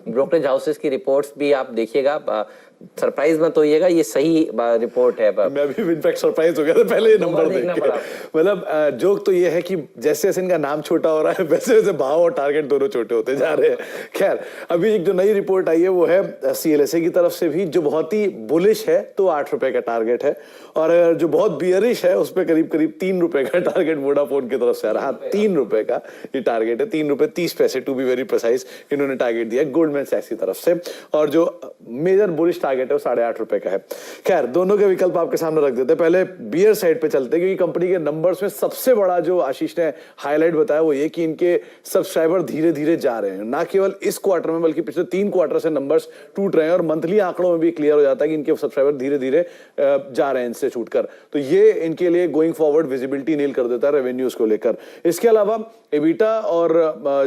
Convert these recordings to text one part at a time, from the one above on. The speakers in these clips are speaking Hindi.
ब्रोकरेज हाउसेस की रिपोर्ट्स भी आप देखिएगा, सरप्राइज मत होइएगा, ये सही रिपोर्ट है। मैं भी इनफैक्ट सरप्राइज हो गया था पहले ये नंबर देख के। मतलब जोक तो ये है कि जैसे जैसे इनका नाम छोटा हो रहा है वैसे वैसे भाव और टारगेट दोनों छोटे होते जा रहे हैं। खैर, अभी एक जो नई रिपोर्ट आई है वो है सीएलएसए की तरफ से भी, जो बहुत ही बुलिश है तो 8 रुपए का टारगेट है, और जो बहुत बियरिश है उस पर करीब करीब 3 रुपए का टारगेट वोडाफोन की तरफ से आ रहा है। 3 रुपए का ये टारगेट है, 3 रुपए 30 पैसे टू बी वेरी प्रिसाइज इन्होंने टारगेट दिया गोल्डमैन सैक्स की तरफ से, और जो मेजर बुलिश टारगेट है वो 8.5 रुपए का है। खैर, दोनों के विकल्प आपके सामने रख देते हैं। पहले बियर साइड पे चलते हैं, क्योंकि कंपनी के नंबर्स में सबसे बड़ा जो आशीष ने हाईलाइट बताया वो ये कि इनके सब्सक्राइबर धीरे धीरे जा रहे हैं, ना केवल इस क्वार्टर में बल्कि पिछले 3 क्वार्टर से नंबर्स टूट रहे हैं, और मंथली आंकड़ों में भी क्लियर हो जाता है कि इनके सब्सक्राइबर धीरे धीरे जा रहे हैं इनसे छूटकर। तो ये इनके लिए गोइंग फॉरवर्ड विजिबिलिटी नील कर देता है रेवेन्यूज को लेकर। इसके अलावा एबिटा और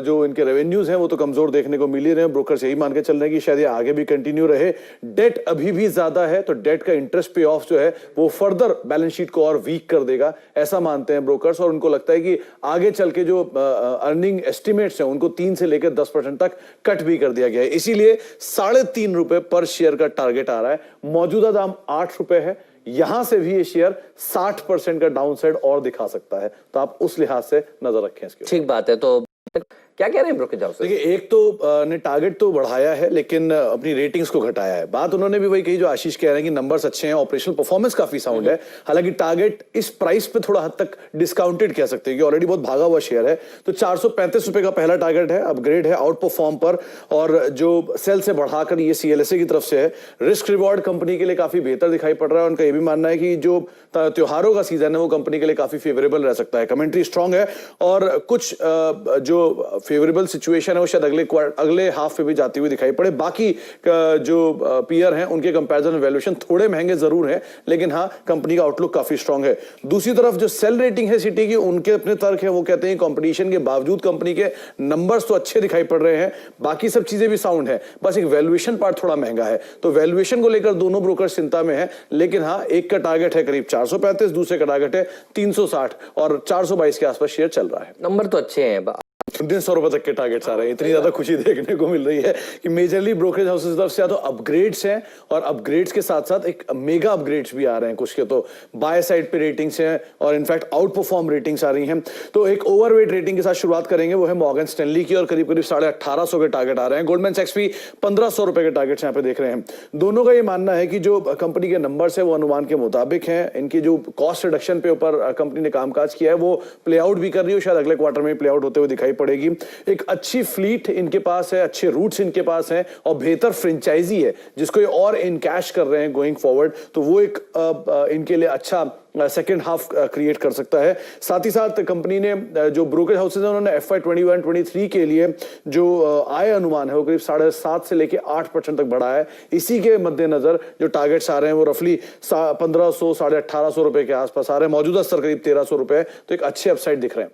जो इनके रेवेन्यूज हैं वो तो कमजोर देखने को मिल ही रहे हैं। ब्रोकर्स यही मान के चल रहे हैं कि शायद ये आगे भी कंटिन्यू रहे। डेट अभी भी ज्यादा है, तो डेट का इंटरेस्ट पे ऑफ जो है वो फर्दर बैलेंस शीट को और वीक कर देगा, ऐसा मानते हैं ब्रोकर्स। और उनको लगता है कि आगे चल के जो अर्निंग एस्टिमेट्स हैं उनको 3 से लेकर 10% तक कट भी कर दिया गया है। इसीलिए 3.5 रुपए पर शेयर का टारगेट आ रहा है। मौजूदा दाम 8 रुपए है, यहां से भी ये शेयर 60% का डाउनसाइड और दिखा सकता है, तो आप उस लिहाज से नजर रखें इसके। ठीक बात है। तो क्या कह रहे हैं ब्रोकरेज हाउस? देखिए, एक तो ने टारगेट तो बढ़ाया है लेकिन अपनी रेटिंग्स को घटाया है। बात उन्होंने भी वही कही जो आशीष कह रहे हैं कि नंबर्स अच्छे हैं, ऑपरेशनल परफॉर्मेंस काफी साउंड है। हालांकि टारगेट इस प्राइस पे थोड़ा हद तक डिस्काउंटेड कह सकते हैं कि ऑलरेडी बहुत भागा हुआ शेयर है। तो 435 रुपए का पहला टारगेट है, अपग्रेड है आउट परफॉर्म पर, और जो सेल से बढ़ाकर ये सीएलएसए की तरफ से है। रिस्क रिवॉर्ड कंपनी के लिए काफी बेहतर दिखाई पड़ रहा है। उनका यह भी मानना है कि जो त्योहारों का सीजन है वो कंपनी के लिए काफी फेवरेबल रह सकता है। कमेंट्री स्ट्रांग है, और कुछ जो फेवरेबल सिचुएशन है वो शायद अगले हाफ में भी जाती हुई दिखाई पड़े। बाकी जो पीयर हैं उनके कंपैरिजन में वैल्यूएशन थोड़े महंगे जरूर हैं, लेकिन हाँ, कंपनी का आउटलुक काफी स्ट्रांग है। दूसरी तरफ जो सेल रेटिंग है सिटी की, उनके अपने तर्क है। वो कहते हैं कंपटीशन के बावजूद कंपनी के नंबर्स तो अच्छे दिखाई पड़ रहे हैं, बाकी सब चीजें भी साउंड है, बस एक वैल्यूएशन पार्ट थोड़ा महंगा है। तो वैल्यूएशन को लेकर दोनों ब्रोकर चिंता में है, लेकिन हाँ, एक का टारगेट है करीब 435, दूसरे का टारगेट है 360, और 422 के आसपास शेयर चल रहा है। नंबर तो अच्छे हैं। 150 रुपए तक के टारगेट्स आ रहे हैं। इतनी ज्यादा खुशी देखने को मिल रही है कि मेजरली ब्रोकरेज हाउसेस की तरफ से तो अपग्रेड्स हैं, और अपग्रेड्स के साथ साथ एक मेगा अपग्रेड्स भी आ रहे हैं कुछ के। तो बाय साइड पे रेटिंग्स हैं और इनफैक्ट आउट परफॉर्म रेटिंग्स आ रही हैं। तो एक ओवरवेट रेटिंग के साथ शुरुआत करेंगे, वो है मॉर्गन स्टैनली की, और करीब करीब 1850 के टारगेट आ रहे हैं। गोल्डमैन सैक्स भी 1500 रुपए के टारगेट्स यहाँ पे देख रहे हैं। दोनों का ये मानना है कि जो कंपनी के नंबर्स है वो अनुमान के मुताबिक हैं। इनकी जो कॉस्ट रिडक्शन पे ऊपर कंपनी ने कामकाज किया है वो प्ले आउट भी कर रही है, शायद अगले क्वार्टर में प्ले आउट होते हुए दिखाई पड़ेगी। एक अच्छी फ्लीट इनके पास है, अच्छे रूट्स इनके पास हैं, और बेहतर फ्रेंचाइजी है जिसको ये और इनकैश कर रहे हैं गोइंग फॉरवर्ड। तो वो एक इनके लिए अच्छा सेकेंड हाफ क्रिएट कर सकता है। साथ ही साथ कंपनी ने जो ब्रोकरेज हाउसेज है उन्होंने FY 21-23 के लिए जो आय अनुमान है वो करीब 7.5 से लेके 8% तक बढ़ा है। इसी के मद्देनजर जो टारगेट्स आ रहे हैं वो रफली 1500 1850 रुपए के आसपास आ रहे हैं। मौजूदा स्तर करीब 1300 रुपए, तो एक अच्छे अपसाइड दिख रहे हैं।